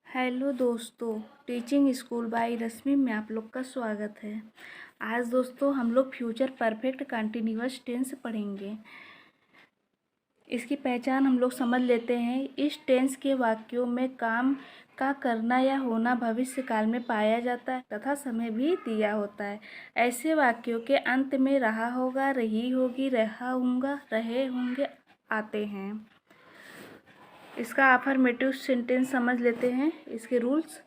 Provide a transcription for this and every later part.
Hello दोस्तों, teaching school by रश्मि में आप लोग का स्वागत है। आज दोस्तों हम लोग फ्यूचर परफेक्ट कंटिन्यूअस टेंस पढ़ेंगे। इसकी पहचान हम लोग समझ लेते हैं। इस टेंस के वाक्यों में काम का करना या होना भविष्य काल में पाया जाता है तथा समय भी दिया होता है। ऐसे वाक्यों के अंत में रहा होगा, रही होगी, रहा हूँगा, रहे होंगे आते हैं। इसका अफर्मेटिव सेंटेंस समझ लेते हैं। इसके रूल्स,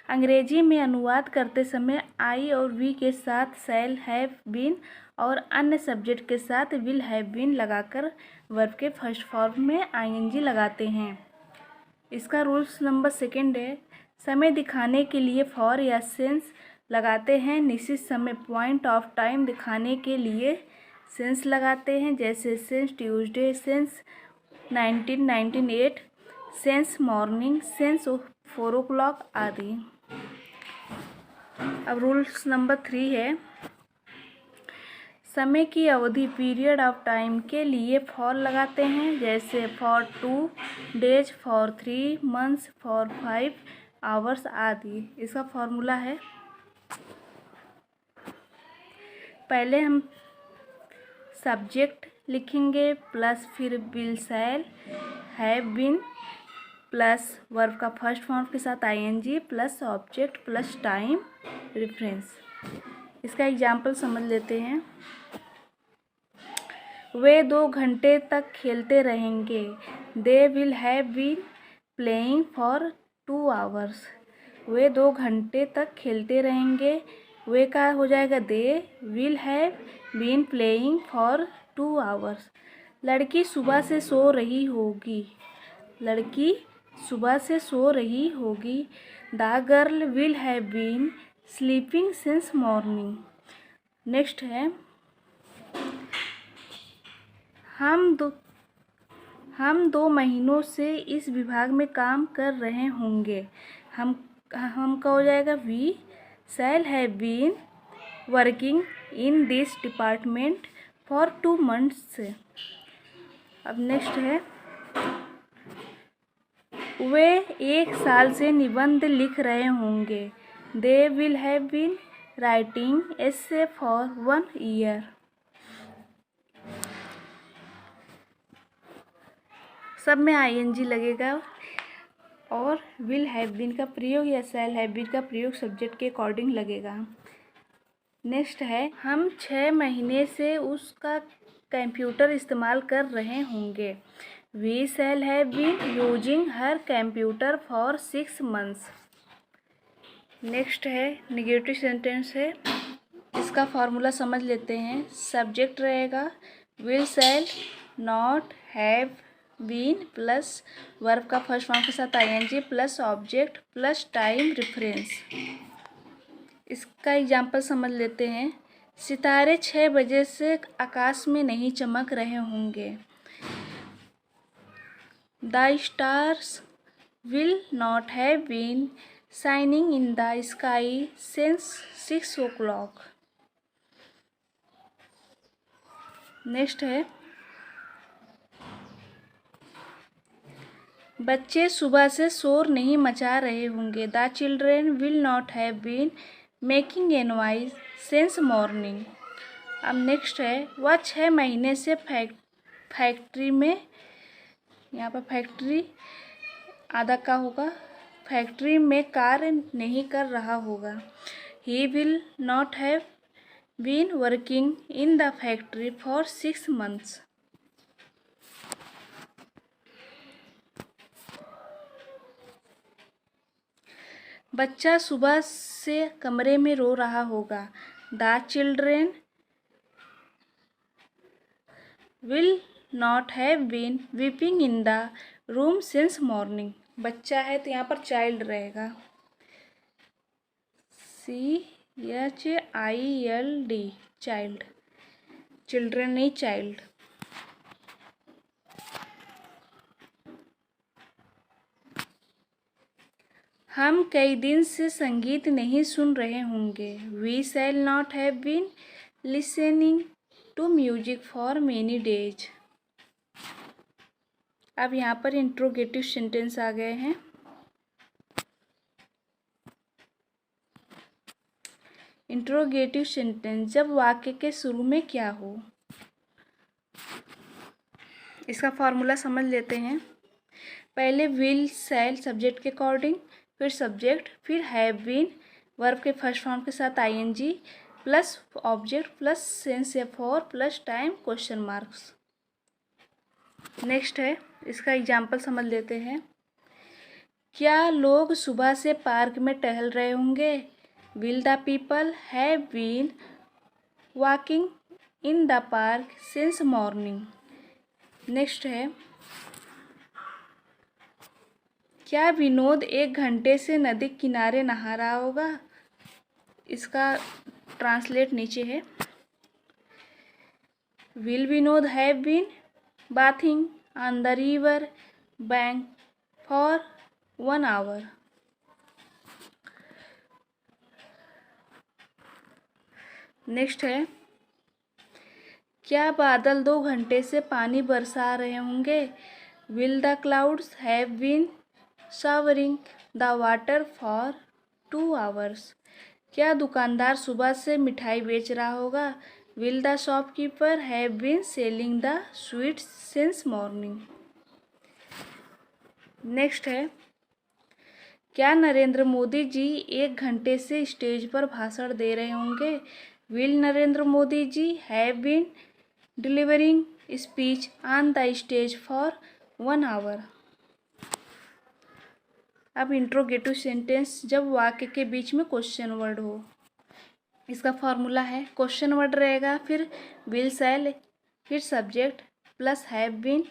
अंग्रेजी में अनुवाद करते समय आई और वी के साथ शैल, हैव, बीन और अन्य सब्जेक्ट के साथ विल, हैव बीन लगाकर वर्ब के फर्स्ट फॉर्म में आईएनजी लगाते हैं। इसका रूल्स नंबर सेकंड है, समय दिखाने के लिए फॉर या सिंस लगाते हैं। निश्चित समय पॉइंट ऑफ टाइम दिखाने के लिए सिंस लगाते हैं, जैसे since Tuesday, since 1998, since morning, since 4 o'clock आदि। अब रूल्स नंबर 3 है, समय की अवधि पीरियड ऑफ टाइम के लिए फॉर लगाते हैं, जैसे for 2 days, for 3 months, for 5 hours आदि। इसका फॉर्मूला है, पहले हम सब्जेक्ट लिखेंगे प्लस फिर will, shall, have been plus verb का फर्स्ट फॉर्म के साथ ING plus object plus time reference. इसका एग्जाम्पल समझ लेते हैं। वे 2 घंटे तक खेलते रहेंगे। They will have been playing for 2 hours। वे 2 घंटे तक खेलते रहेंगे। वे का हो जाएगा they will have been playing for 2 hours। लड़की सुबह से सो रही होगी। लड़की सुबह से सो रही होगी। The girl will have been sleeping since morning. Next है, हम 2 महीनों से इस विभाग में काम कर रहे होंगे। हम का हो जाएगा we shall have been working in this department for 2 months। अब नेक्स्ट है, वे 1 साल से निबंध लिख रहे होंगे। They will have been writing essay for 1 year। सब में आईएनजी लगेगा और विल हैव बीन का प्रयोग या शैल हैव बीन का प्रयोग सब्जेक्ट के अकॉर्डिंग लगेगा। नेक्स्ट है, हम 6 महीने से उसका कंप्यूटर इस्तेमाल कर रहे होंगे। We shall have been using her computer for 6 months। Next है, निगेटिव सेंटेंस है। इसका फॉर्मूला समझ लेते हैं। सब्जेक्ट रहेगा will, shall, not, have been plus verb का फर्स्ट फॉर्म के साथ ING plus object plus time reference. इसका एग्जाम्पल समझ लेते हैं। सितारे 6 बजे से आकाश में नहीं चमक रहे होंगे। The stars will not have been shining in the sky since 6 o'clock। Next है, बच्चे सुबह से शोर नहीं मचा रहे होंगे। The children will not have been making a noise since morning. अब नेक्स्ट है, वह 6 महीने से फैक्ट्री में, यहाँ पर फैक्ट्री आधा का होगा, फैक्ट्री में कार्य नहीं कर रहा होगा। He will not have been working in the factory for 6 months। बच्चा सुबह से कमरे में रो रहा होगा। The children will not have been weeping in the room since morning. बच्चा है तो यहाँ पर चाइल्ड रहेगा, CHILD, चाइल्ड, चिल्ड्रेन नहीं चाइल्ड। हम कई दिन से संगीत नहीं सुन रहे होंगे। We shall not have been listening to music for many days. अब यहाँ पर इंट्रोगेटिव सेंटेंस आ गए हैं। इंट्रोगेटिव सेंटेंस जब वाक्य के शुरू में क्या हो। इसका फॉर्मूला समझ लेते हैं। पहले विल शैल सब्जेक्ट के अकॉर्डिंग, फिर सब्जेक्ट, फिर हैव बीन वर्ब के फर्स्ट फॉर्म के साथ ING plus object plus since या for plus time question marks. Next है, इसका एग्जाम्पल समझ लेते हैं। क्या लोग सुबह से पार्क में टहल रहे होंगे? Will the people have been walking in the park since morning. Next है, क्या विनोद 1 घंटे से नदी किनारे नहा रहा होगा? इसका ट्रांसलेट नीचे है। Will Vinod have been bathing on the river bank for 1 hour. Next है, क्या बादल 2 घंटे से पानी बरसा रहे होंगे? Will the clouds have been showering the water for 2 hours. क्या दुकानदार सुबह से मिठाई बेच रहा होगा? Will the shopkeeper have been selling the sweets since morning. Next है, क्या नरेंद्र मोदी जी 1 घंटे से स्टेज पर भाषण दे रहे होंगे? Will Narendra Modi ji have been delivering speech on the stage for 1 hour. अब इंट्रोगेटिव सेंटेंस जब वाक्य के बीच में क्वेश्चन वर्ड हो। इसका फॉर्मूला है, क्वेश्चन वर्ड रहेगा, फिर विल शैल, फिर subject plus have been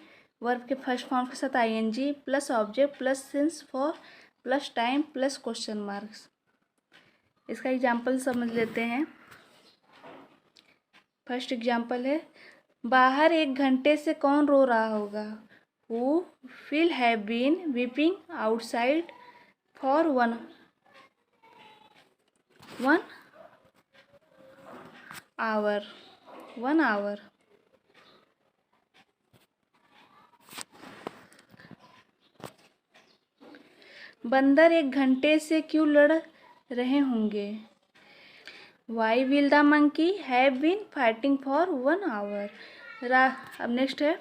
verb के फर्स्ट फॉर्म के साथ ING plus object plus since for plus time plus question marks. इसका एग्जाम्पल समझ लेते हैं। फर्स्ट एग्जाम्पल है, बाहर 1 घंटे से कौन रो रहा होगा? Who will have been weeping outside for 1 hour. बंदर 1 घंटे से क्यों लड़ रहे होंगे? Why will the monkey have been fighting for 1 hour. अब नेक्स्ट है,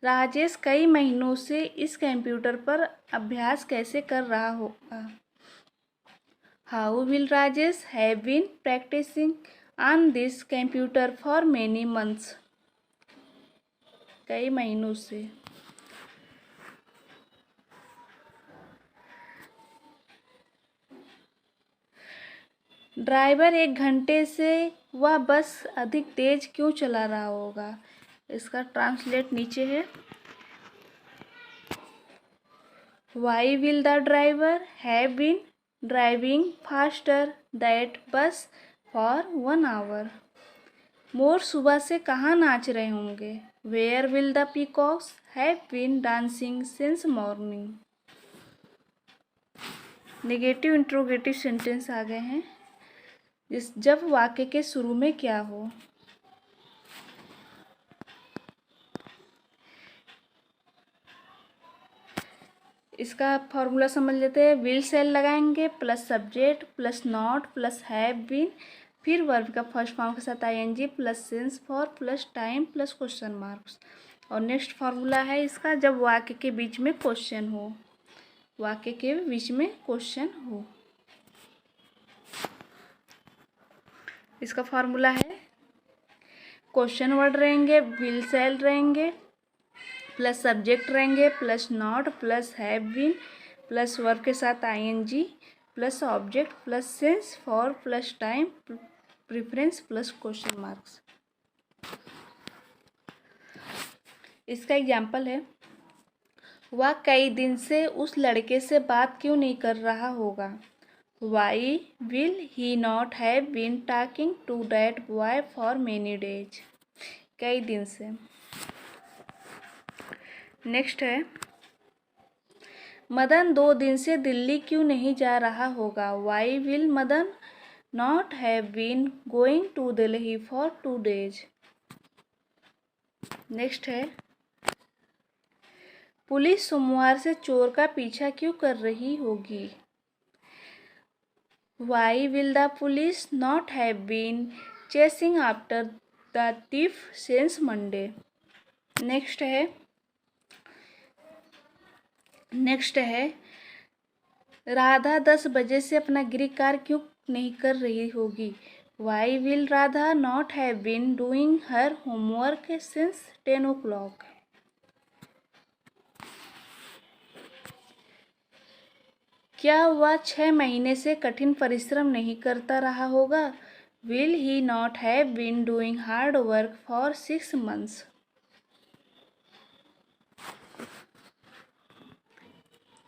राजेश कई महीनों से इस कंप्यूटर पर अभ्यास कैसे कर रहा होगा? How will Rajesh have been practising on this computer for many months. कई महीनों से। ड्राइवर 1 घंटे से वह बस अधिक तेज क्यों चला रहा होगा? इसका ट्रांसलेट नीचे है। Why will the driver have been driving faster that bus for 1 hour. मोर सुबह से कहाँ नाच रहे होंगे? Where will the peacocks have been dancing since morning. Negative interrogative sentence आ गए हैं जब वाक्य के शुरू में क्या हो। इसका फॉर्मूला समझ लेते हैं। विल शैल लगाएंगे plus subject plus not plus have been, फिर वर्ब का फर्स्ट फॉर्म के साथ ING plus since for plus time plus question marks. और नेक्स्ट फॉर्मूला है इसका, जब वाक्य के बीच में क्वेश्चन हो। वाक्य के बीच में क्वेश्चन हो। इसका फॉर्मूला है, क्वेश्चन वर्ड रहेंगे, विल शैल रहेंगे प्लस सब्जेक्ट रहेंगे plus not plus have been plus verb के साथ ING plus object plus since for plus time preference plus question marks. इसका एग्जाम्पल है, वह कई दिन से उस लड़के से बात क्यों नहीं कर रहा होगा? Why will he not have been talking to that boy for many days. कई दिन से। नेक्स्ट है, मदन 2 दिन से दिल्ली क्यों नहीं जा रहा होगा? Why will Madan not have been going to Delhi for 2 days. Next है, पुलिस सोमवार से चोर का पीछा क्यों कर रही होगी? Why will the police not have been chasing after the thief since Monday? Next है राधा 10 बजे से अपना गृह कार्य क्यों नहीं कर रही होगी? Why will Radha not have been doing her homework since 10 o'clock? क्या वह 6 महीने से कठिन परिश्रम नहीं करता रहा होगा? Will he not have been doing hard work for 6 months?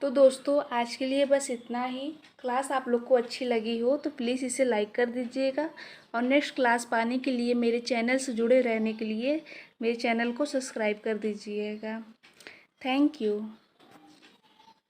तो दोस्तों आज के लिए बस इतना ही। क्लास आप लोग को अच्छी लगी हो तो प्लीज़ इसे लाइक कर दीजिएगा और नेक्स्ट क्लास पाने के लिए मेरे चैनल से जुड़े रहने के लिए मेरे चैनल को सब्सक्राइब कर दीजिएगा। Thank you.